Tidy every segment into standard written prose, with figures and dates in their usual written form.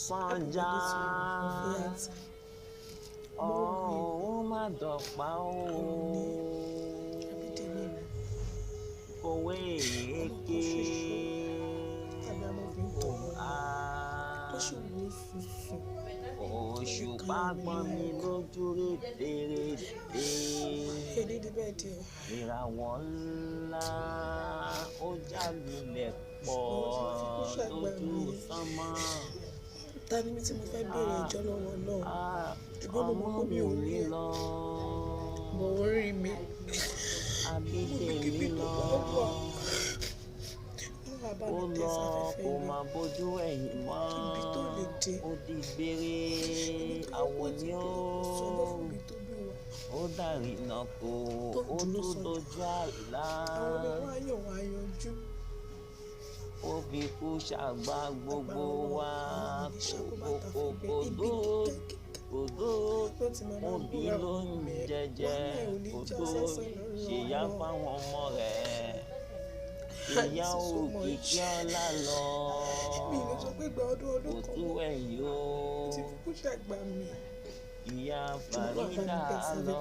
sànjà ọ̀hún má dọ̀pá o kòwé èké òṣùpá gbọ́n mi lójú rédèrèdè ìràwọ̀ ńlá ó jálulẹ̀ pọ̀ lójú sánmọ̀. Ta ni mi tí mo fẹ́ béèrè ẹjọ́ lọ́wọ́ náà? Ìgbọ́n mo mọ̀ pé mi ò rí ẹ. Mo rí mi. Abídèmí lọ. Ó lọ kò máa bójú ẹ̀yìn mọ́. Ó di gbére àwọn ni ó dàrí náà kó ó tó dojú àìlá. Ó fi kú ṣàgbá gbogbo wa kòdó òbí ló ń jẹjẹ kòdó ṣèyá fáwọn ọmọ rẹ̀ ìyá òkìkí ọlá lọ òtú ẹ̀yìn o ìyá Fàrídà lọ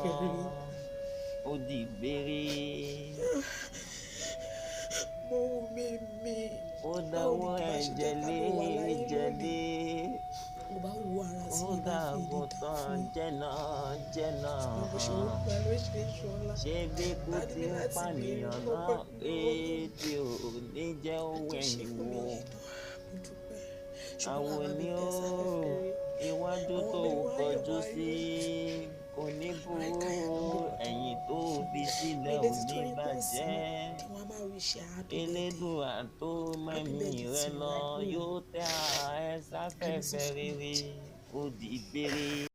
ó di gbére. Ó dáwọ́ ẹ̀jẹ̀ lé ó dàgbò tán jẹ́nà ṣé bí kú ti ń pànìyàn náà tí ò ní jẹ́ owó ẹ̀yìn wò àwọn ni ó iwájú tó kọjú sí kò ní burú ẹ̀yìn tó fi sílẹ̀ ò ní bàjẹ́ Elédùà tó mẹ́mí rẹ lọ yóò tẹ́ ẹ sáfẹ́fẹ́ rere ó di gbére.